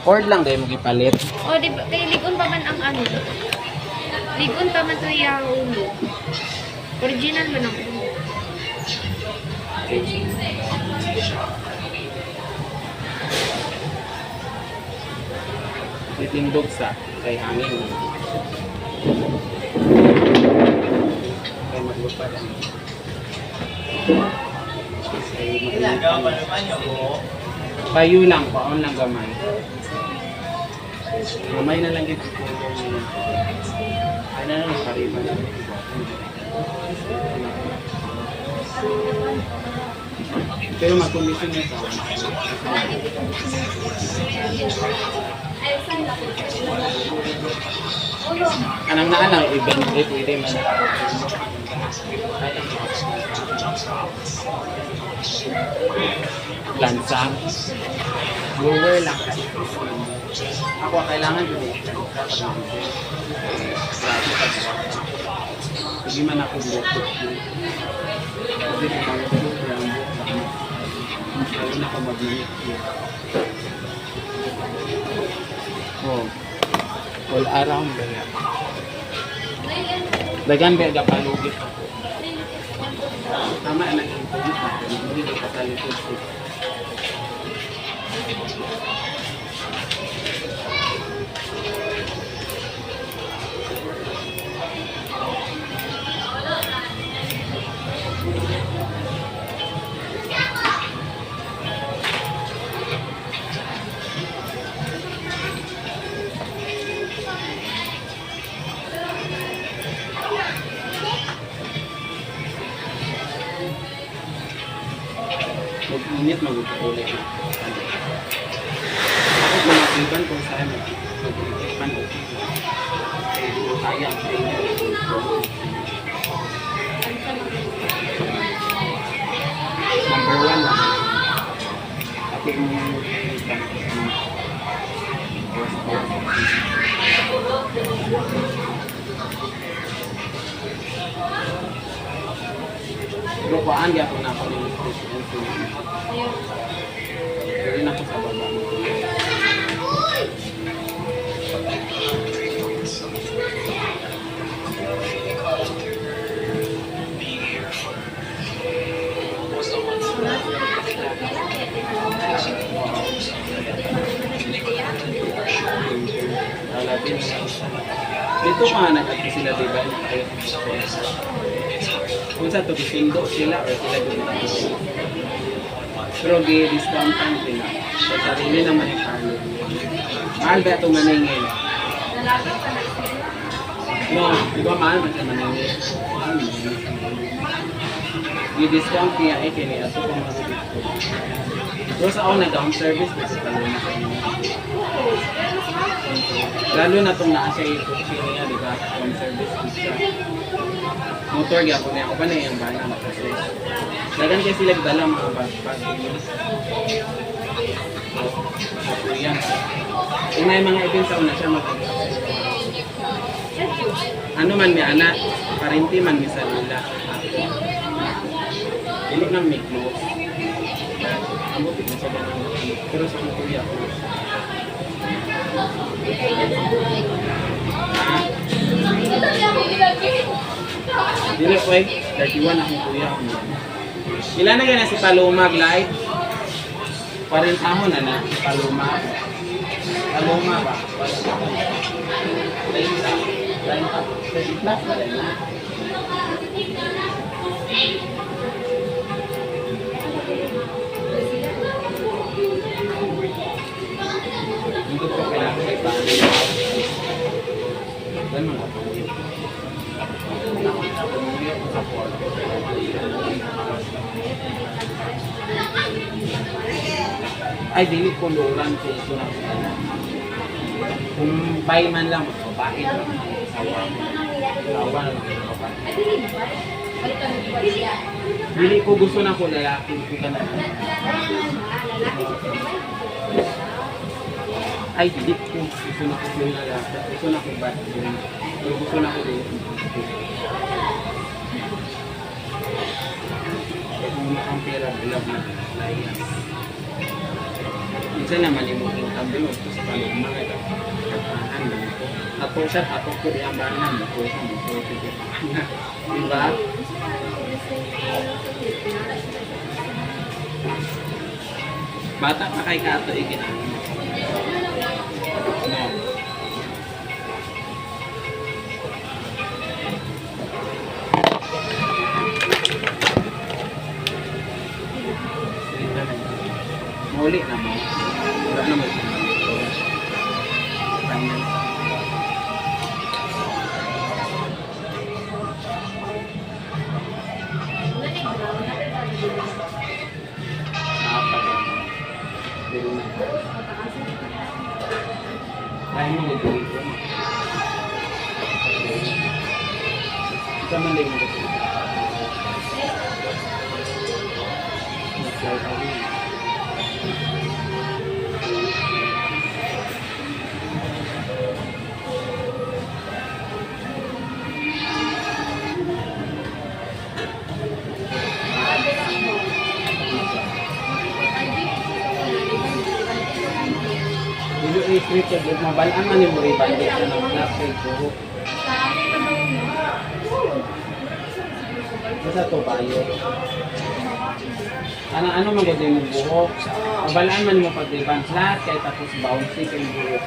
Cord lang dahil mo ipalit. O, di ba? Kaya ligon pa man ang ano. Ligon pa man to yung ulo. Original man ang ulo. Titindog sa kay hangin. Kay maglupad. Payo lang, paon lang gamay. Gamay na lang ito. Ay na lang, pariban. Pero mag-condition niya sa anang naalang event pwede man. Lansa. Lower lang. Ako kailangan dito. Hindi man ako buto. Hindi man ako buto. Hindi na ako mag-minute. Oh. All around ba yan? Dagan ba palugit ako? Tama na yung pagit ako. Hindi ko patalipod ko. Mag-init, mag-ulit. Ako kumatiban kung saan mag-ulipan o sayang sa inyo. Number 1 lang. Ako yung lupaan di ako na ako ng pero na ako sa baba. Dito pa nag-ati sila diba? Kung sa ito, sundo sila or sila gumito. Pero discountan sila. Sa sarili naman yung parlo. Mahal ba ito maningin? No, di ba mahal ba ito maningin? I-discount niya eh, kini ato kung mag-discount. Pero sa ako nag-down service, kasi talo na sa inyo. Lalo na itong nasa i-coaching niya, di ba? Down service siya. Motor niya ako niya. Ako pa na yung bana mag-assess. Dagan kayo sila dala mga bag-bag. So, yan. Kung may mga events ako na siya mag-assess. Ano man may anak, parinti man may salula. Hindi nang may clothes. Amutin na siya ganun. Pero sa kuya ko. Dili ko eh, 31 akong kuya ko. Ilan na yan si Paloma Glide? Parintahon na na si Paloma. Paloma ba? Hindi ko kailangan sa ibang ganun ako. Ay, dili ko luran ko ito na. Kung bay man lang, magbabae lang. Sawa. Sawa na lang. Dili ko gusto na ko lalaki. Ko ka na. Ay, dili ko gusto na ko yung lalaki. Gusto na ko ba? Pero gusto na ko din. Kung ang pera, bilang na layas. Isa naman yung muking tabi mo sa paluma kaya katahan lang ito. Ato siya, ato ko yung banan. Ato siya, ato ko yung banan. Diba? Bata pa kay Kato ikinaan mo. No. Muli na mo. Wala na mo. Kaya mo dito. Ika man din mo dito. Dulu i-treat sa buhok, mabalaan man yung ribandi sa nag-flap sa buhok. Basta ito bayo. Ano man gawin yung buhok. Mabalaan man mo pag-riban flat, kaya tapos bouncy kayong buhok.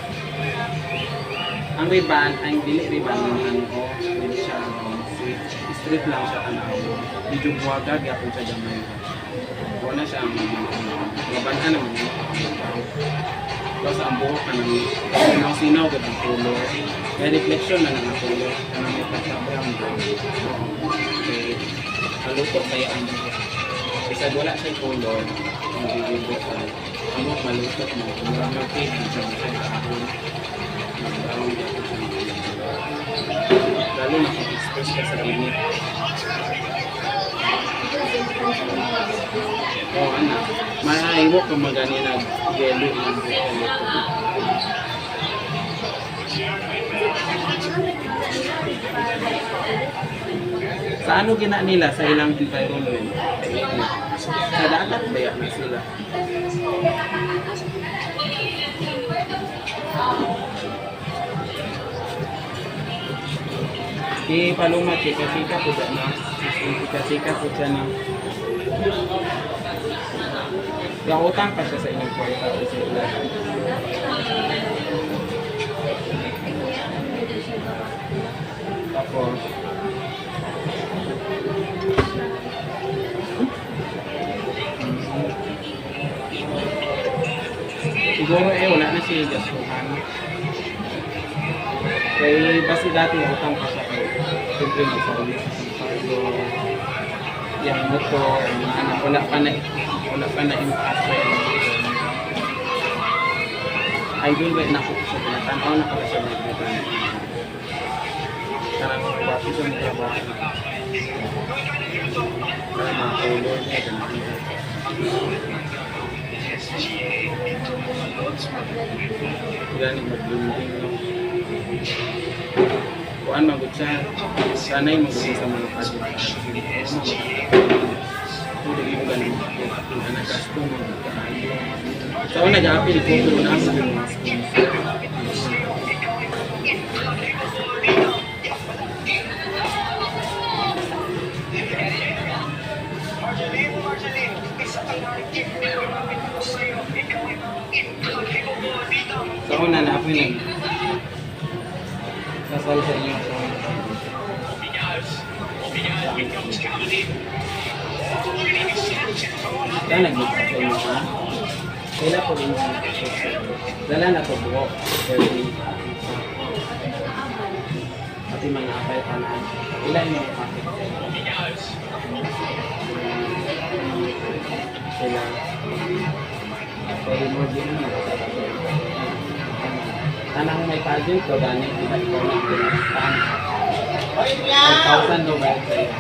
Ang riban, ay dili riban ng ano ko, hindi siya bouncy. Straight lang siya tanaw. Medyo buwagag, yapon siya damay. Wala siya ang mabalaan naman yun. Tapos ang buhok ka ng sinaw ka ng color. May reflection na ng color. Kanang may pagka-brown brown. Okay. Malukot kaya ang buhok. Kasi wala siya color. Ang buhok ka. Ang buhok malukot mo. Murang yung cake. Ang siya siya kahapon. Brown yan. Lalo na kung express ka sa init. Oh, anak. Mahaiwo kung magani nag-yellow yung buhok. Sa ano gina nila sa ilang environment? Sa dagat baya na sila. Di paluma chika-chika po dyan na. Chika-chika po dyan na. Gautang pa siya sa inyong kwarta o sila. Tapos siguro wala na siya gasuhan. Kaya basi dati utang pa siya kay siyempre magsarili sa Sanpardo. Yung motor, wala pa na impact. Idol ba na ko sa tinatanaw na pala siya mag-iban. Karang wapo siya mag-iban. Karang mga color niya, ganun. Ganun mag-blending, no? Kuan magod siya. Sanay magod sa mga project. Hindi mo ganun. Anak gasto mo. So, nag-a-appeal ko pero nasa yung mga sponsor. So, una na ako yung kasal sa inyo. Kaya nag-meet sa inyo, ha? Kailan po rin dala na po buhok. Pati mga apay tanan. Ilan yung kapit? Sila. Kaya mo din na tanang may pageant ko dani kita ikaw na pinastan. 5,000 daw ba yun sa'yo?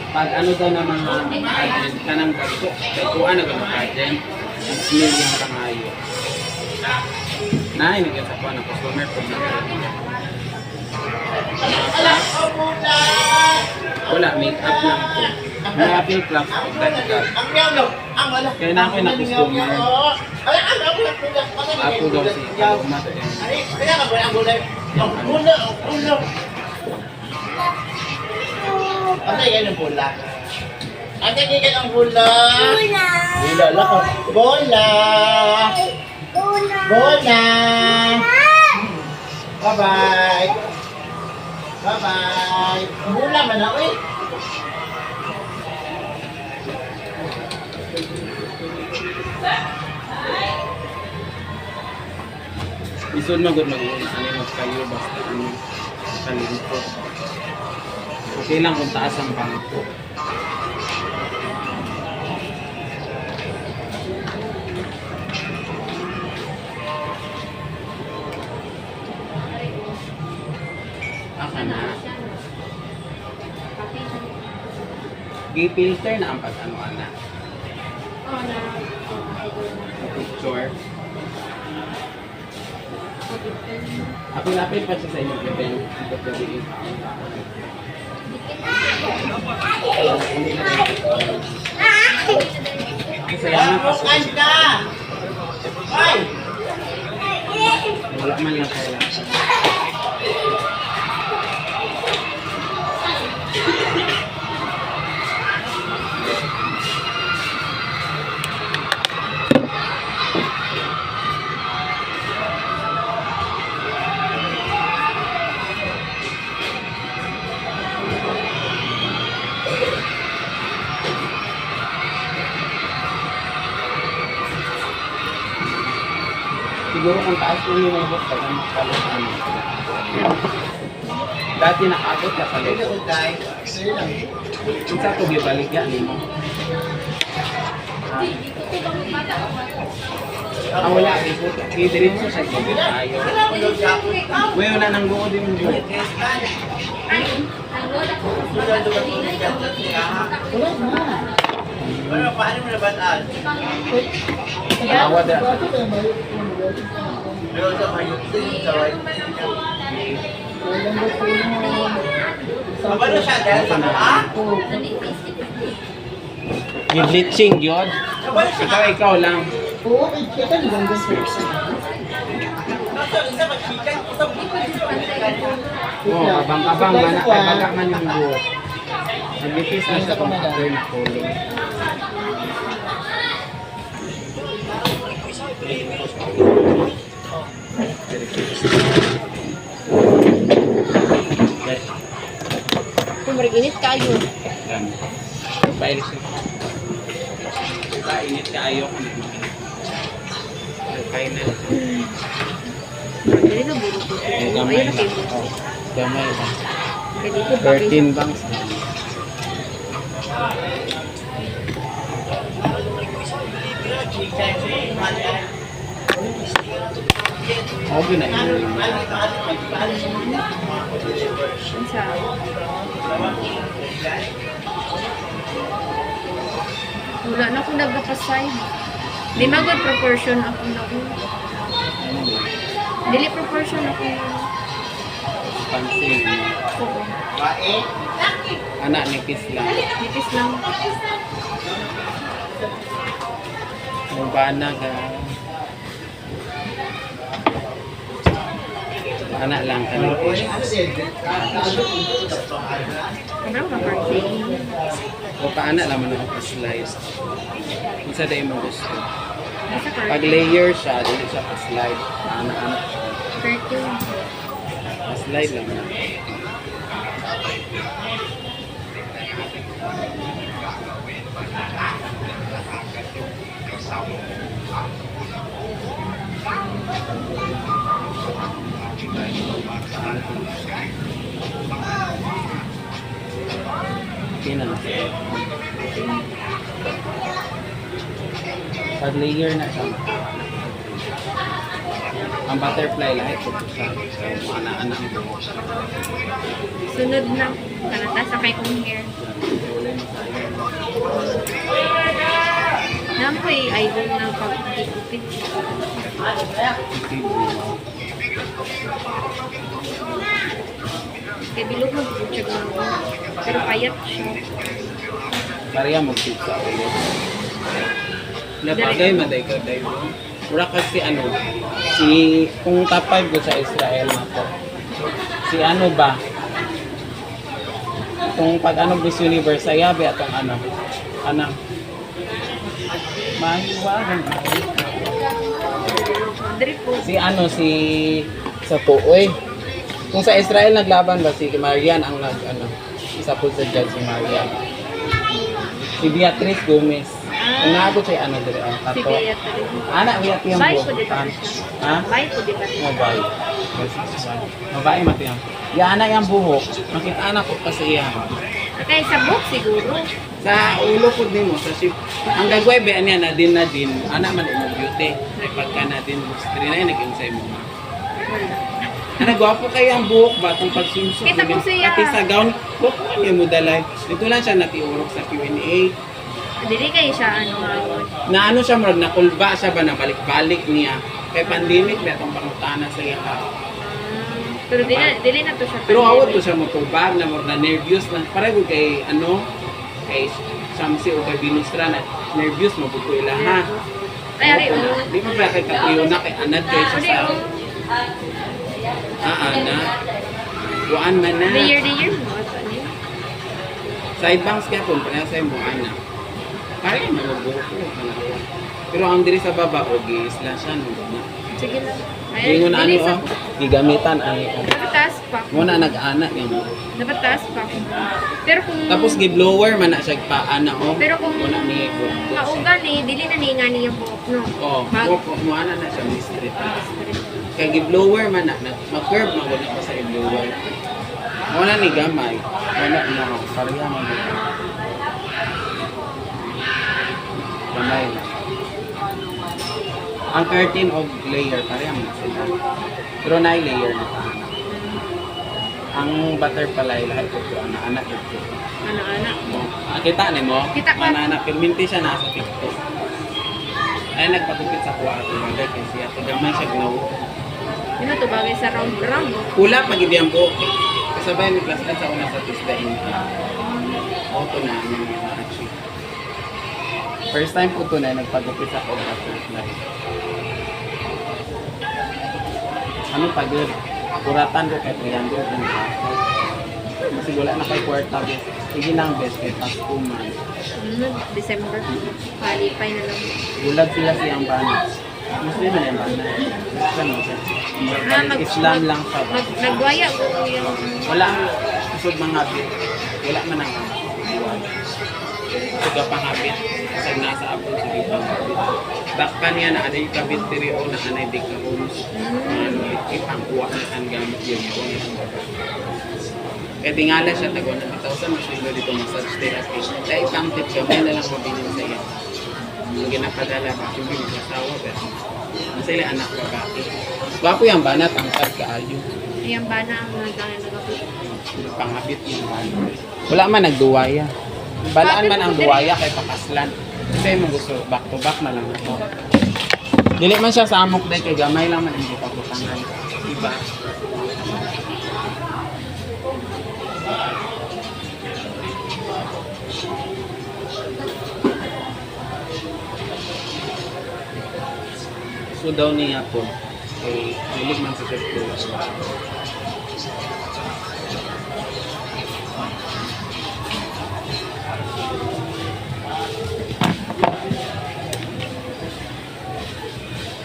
Pag ano daw na mga pageant ka ng gasto, kaya kuha na gano'ng pageant, 6 million kangayo. Nahinig yan sa kuha ng customer po na wala, make up lang po. Mga appeal class po, dahil Kaya na ako na customer. Ako daw si Paloma. Kaya nga ba ang gulay? Ang ulo, ang ulo. Ano yan ang bula? Ate, kaya ang bula. Bula lang. Bola. Bola. Bye-bye. Bye-bye. Bula man ako eh. Isod magod ano kayo basta ano talento. Okay lang kung taas ang bangko. Aka na. I-filter na ang pag-ano-ana. Picture. Apil-apil pa siya sa inyo. Bukan ka! Ay! Wala man lang kaya. Siguro kung taas ko yung mga bukta, ang makalutan. Dati nakabot na sa lego. Kung sa ito, gibalik yan mo. Wala. Diretso sa ito. Ayaw. Uy, wala nang buo din yung buo. Ano, paano mo nabataan? Awa da. Pero sa mayot din, sa white. Paano siya? Dahil sa mama? Yung bleaching yun. Ikaw lang. Oo, kita ni ganda sa Oo, abang-abang man. Abang man yung buo. Nagbipis na siya kung after na kulong. Kung mag-init kayo. Yan. Bail siya. Kainit ka ayaw ko. Final. Dili na buro ko. Gamay Ayun na lang. kayo. Oh, gamay lang. Kaya dito pa 13 banks. Okay na yun. Sa wala na akong nagkapaside. Di magod proportion ako na ko. Dili proportion ako na. Pansin. Oo. Anak nipis lang. Nipis lang. Mubana ka. Anak lang ka nipis. Sobrang ka-party. O paana naman ako pa-slice. Kung sa day mo gusto. Nasa Pag layer siya, dili siya pa-slide. Anak-anak siya. 13. Pa-slide lang na. Okay na. Pag layer na siya. Ang butterfly lahat ko siya. So, anak-anak mo. Sunod na. Kanata sa kay kong hair. Nampoy idol ng pag-ikupit. Kaya bilog mag-butchag lang ako. Pero payat siya. Pareha mag-tip sa ulit. Napagay, maday ka tayo. Wala kasi ano, kung top 5 ko sa Israel na to, si ano ba? Kung pag ano Miss Universe, ayabi atong ano, mahiwagan. Diri po. Si sa Tuoy. Kung sa Israel naglaban ba si Marian ang isa po sa judge si Marian. Si Beatrice Gomez. Ang naabot siya ano dire ang Si tato. Beatrice. Ana wiyat yung Bay buhok. po di ba siya? Ha? Bay po di ba siya? Mobile. Mabay matiyang. Yana yung buhok. Makita anak ko kasi iya. Okay, sa book siguro. Sa ulo ko din mo sa ship. Ang gagawin ba niya na din. Ana man mo beauty. Ay pagka na din gusto rin ay nag-insay mo. Wala. Ana gwapo kayo ang buhok ba tong pagsunso. Kita ko siya. Pati sa gown ko ay mo dalay. Dito lang siya natiurok sa Q&A. Dili kayo siya ano hawon. Na ano siya murag nakulba siya ba na balik-balik niya. Kay pandemic ba itong pangutana sa iya. Pero dili na to siya. Pero awat to siya matubag na murag na nervous na. Pareho kay ano kay Shamsi o kay Binustra na nervous mabuto ila ha. Ay, ari o. Di mo ba kay Katuyo na kay Anad kay Ari siya o. sa Ana. Buan man na. The year mo. Asa niyo? Side banks kaya kung kaya sa mo Ana. Pare mo mabuto ko. Pero ang diri sa baba o gisla siya no. Sige lang. Ingon ano dili oh, gigamitan ani oh. Dapat taas pa. Mo na nag-ana yung Dapat taas pa. Pero kung tapos gi-blower man na siya paana oh. pero kung Mo na ni maugan eh, dili na ni nga niya buhok no. oh, Mag- mo ana na siya ni street. Kaya gi-blower man na mag-curve man gud pa sa gi-blower. Mo na ni gamay. Wala na pareha man. Gamay. Ang curtain of layer pareha man sila. Pero na layer na pa. Ang butterfly lahat ko anak ito. Anak-anak. Kita ni mo? Kita ko. Manana, perminti siya nasa TikTok. Ay, nagpatupit sa kuwato. Magay kasi siya. Tagamay siya ginawa. Ano to bagay sa round round. Pula, pag-ibiyang po. Kasabay ni classmate sa una sa Tuesday. Auto na. First time po ito na nagpagupit sa butterfly. Ano pag-good? Kuratan ko kay Triangle and Castle. Kasi wala na kay kwarta best. Sige lang best kay Pasko man. December. Palipay na lang. Bulag sila siyang bana. Muslim man yung bana. Islam mo siya. Islam lang sa Nagwaya ko yung wala. Kusog mga habit. Wala man ang kusog pang habit. Kasi nasa abon sige pang habit. Bakpan niya na ada yung kabit tiri o na anay di kahon. Ipangkuha na ang gamit yun. Kaya tingala siya tago na 1,000 mas nilo dito massage therapy. Kaya isang tip siya, may nalang mabinin sa iya. Ang ginapadala ba, yung binasawa ba? Masaya anak babae. Gwapo yung banat, ang sad kaayo. yung bana ang nagapit. Panghabit yung banat. Wala man nagduwaya. Balaan man ang duwaya kay pakaslan. Kasi mo gusto back to back na lang ako. Dili man siya sa amok dahil kay gamay lang man ang bukakutangan. Diba? So daw niya po, kay hilig man sa sektor.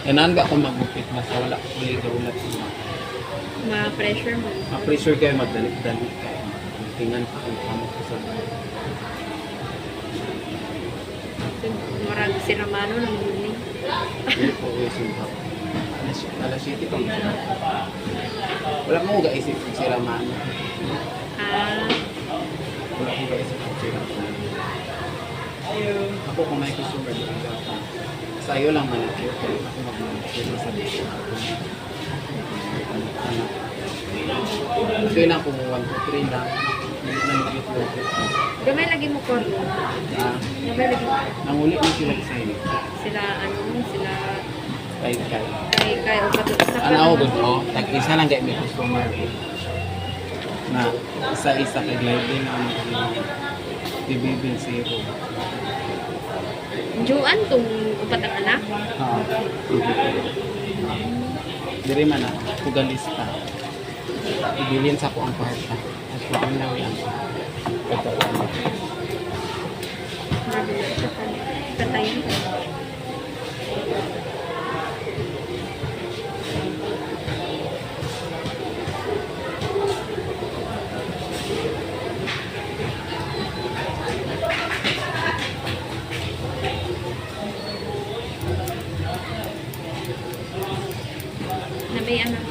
Ganaan ka kung magupit, basta wala ko ulit. Ma-pressure mo. Ma-pressure kayo, magdalik-dalik kayo. Tingnan pa kung kamot ko sa Marag si Ramano ng muli. Hindi po ko yung alas 7 pa mo siya. Wala mo ga-isip kung sila man. Wala mo ga-isip kung sila man. Ako kung may customer doon ka. Sa'yo lang manicure. Ako mag-manicure sa dito. Ito lang kung 1, 2, 3 lang. Nag-lugit-lugit. Gamay lagi mo ko. Gamay lagi mo. Nanguli mo sila sa'yo. Sila sila Kay. kay o patuloy sa Ano ako gusto mo? Tag-isa lang kayo may customer. Na isa-isa kay glide din ang bibibing zero. Juan tong upat ang anak. Oo. Diri man na, pugalista. Ibilin sa ko ang kwarta. At kuhaan lang yan. Ito. Patayin. Nabay anak.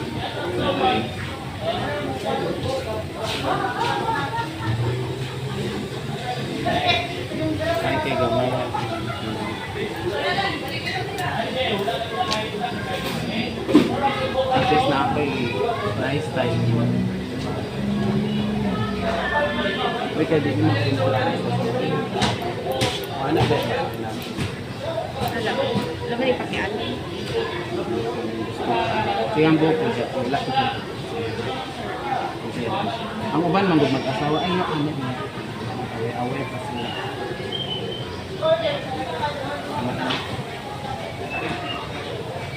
Ay, kay gamay. At least na ako nice time. Uy, kaya di mo pinularan sa sarili. O, ano ba? Alam. Alam mo rin pakialam. Kaya ang buko siya. Wala ko siya. Ang uban man mag-asawa, ay yung ano niya. Away pa sila.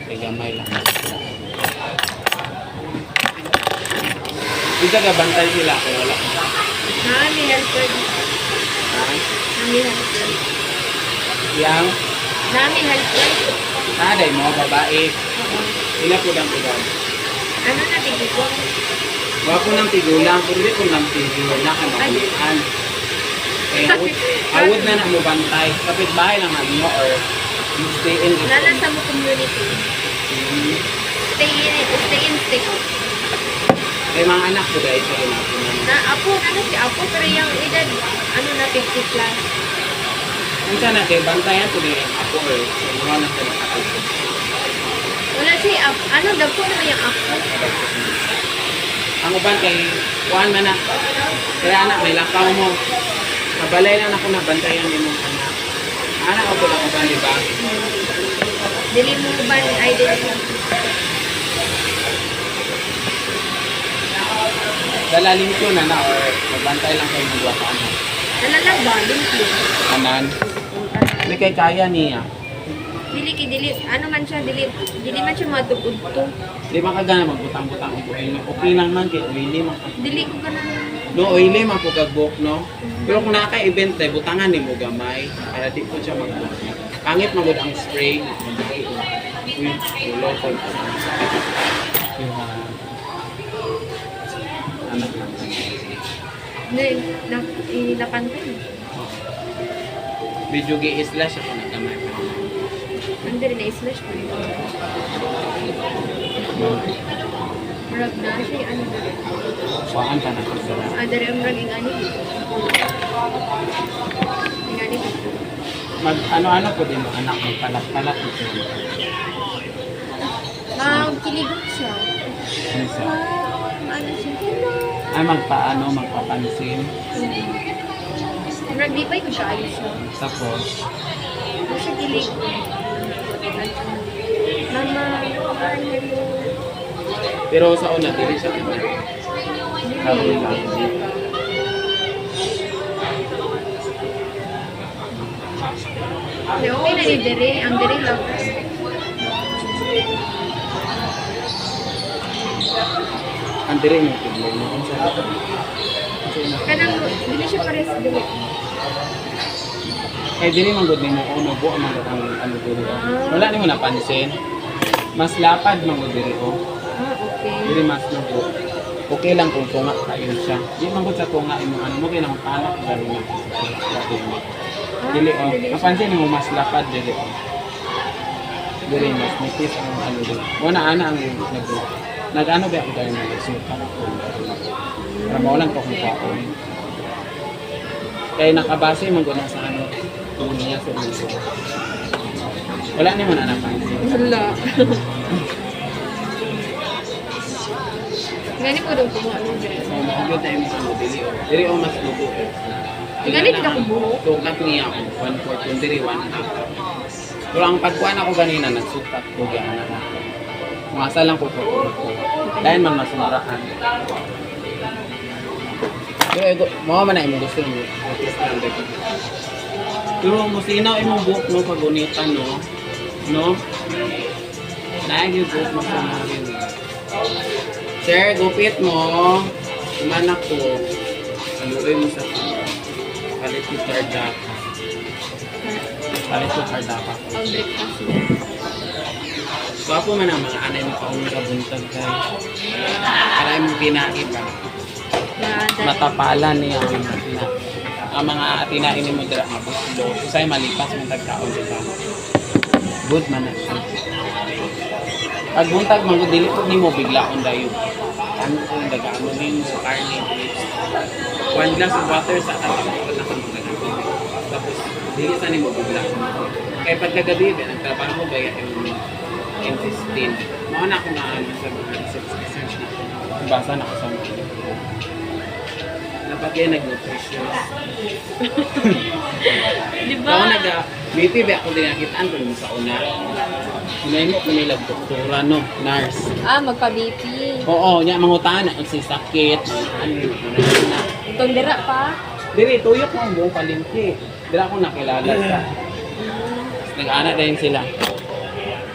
Kaya gamay lang. Isa ka bantay sila kaya wala. Nami helper. Nami helper. Yang Nami helper. taday mo babae. Sila po lang uban. Ano na tigil ko? Wa ko nang tigulang, kundi ko nang tigulang kan bakuan. Kaya awod na na mo bantay. Kapit bahay lang mo or you stay in the Nalasa mo community. Stay in, stay out. Kaya mga anak ko dahil sa inapunan. Na apo, ano si apo, pero yung edad, ano na 50 plus. Kung saan natin, bantayan ko din ako or sa mga nasa nakakalipas. Wala si apo, ano, dagpo naman yung apo. Ang uban kay kuhan man na. Kaya anak, may lakaw mo. Kabalay lang ako na bantayan din mong anak. Anak ako lang uban, di ba? Dili mo ba ay dili mo? Dalalim ko na na or magbantay lang kayo ng dua ka anak. Nalalag ba? Dili. Kanan. Hindi kay kaya niya. Dili, ano man siya, dili man siya matugod to. Di ba kagana magbutang-butang ang buhay. Okay lang man kay oily man. Dili ko ka na. No, oily man po kagbok, no? Pero kung naka-event tayo, butangan ni mo gamay. Para di ko siya mag-book. Pangit magod ang spray. Uy, local pa. Yung anak lang. Napantay. Medyo gi-isla siya kung nagamay pa. Ang dili na slash pa. Murag na siya, ano dili. Kuhaan pa na ko sila. Dali ang murag ingani. Ingani dito. Ano-ano po din mo, anak mo, palat-palat mo siya. Kiligot siya. Ano siya? Ano siya? Hello. Ay, magpapansin. Murag di pa ko siya ayos siya. Tapos, Ano siya kilig? Mama, hello. pero sa una, dili siya naman. Laro lang. Di okay na ni Dere. Ang Dere lang. Ang diri mo, tiglo mo. Ang sarap. Kanang, dili siya pares Dere. Eh, dili man gud nimo uno buo man gud ang ano diri. Wala nimo napansin. Mas lapad man gud diri oh. Okay. Dili mas lubo. Okay lang kung tunga kayo siya. Di man gud sa tunga imo ano mo kay nang panak gani na. Dili oh. Napansin nimo mas lapad diri oh. Diri mas nipis ang ano diri. Wala ana ang nag-ano ba ako dahil nag-sukat ko. Para mawalan ko kung kaon. Kaya nakabase man gud sa ano kung niya sa ulo. Wala ni mo na napansin. Wala. Gani po daw kung ano Dere. So, mahugod tayo mo sa mobili. Diri o mas lubo. Gani kita ko buhok. Sukat niya ako. 1/4 kung diri 1/2. Pero ang pagkuhan ako ganina, nagsukat ko gana na. Kung asa lang ko ko. Dahil man masunarahan. Pero mo man na imo gusto mo. Pero musinaw imong buhok no pagunitan no. No? Naag yung buhok mo sa mga Sir, gupit mo. Kumanak ko. Aluoy mo sa palit yung kardaka. Palit yung kardaka. Ang breakfast mo. Gwapo man ang mga anay mo kaunong kabuntag ka. Aray mo kinain ba? Matapalan niya ang mga tinainin mo dira nga buslo. Usay malipas mo tagkaon diba? Good man na siya. Pag buntag man dili pud nimo biglaon dayon. Ano kung dagaan mo ning karne please. 1 glass of water sa atong tapos dili sa nimo biglaon. Kaya pagkagabi ba nagtrabaho ba yung intestine. Mao na ako na sa mga research na. Basa na ako sa mga dapat yan nag-nutrition. Diba? Ako maybe ba ako din nakitaan kung sa una. Unay mo kung nilag doktora, no? Nurse. Magpa-BP. Oo, niya, mangutahan na. Ang sakit. Ano na. Itong dira pa. Diri, tuyok mo ang buong palengke. Dira ako nakilala sa. Nag-ana din sila.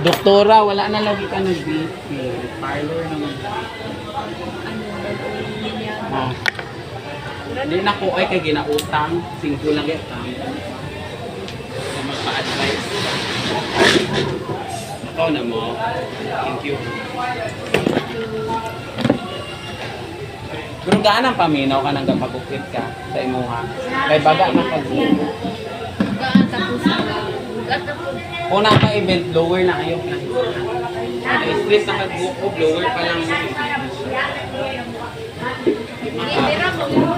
Doktora, wala na lagi ka nag-BP. Parlor naman. Oh. Hindi na ko ay kay ginautang. 5 lang yan. Na magpa-advise. Ikaw na mo. Thank you. Pero gaan ang paminaw ka nang gapagukit ka sa imuha. Kay baga na pag-uwi. Gaan tapos Kung naka-event, lower na kayo. Na-stress na kag-book, lower pa lang. dira mo. Bye.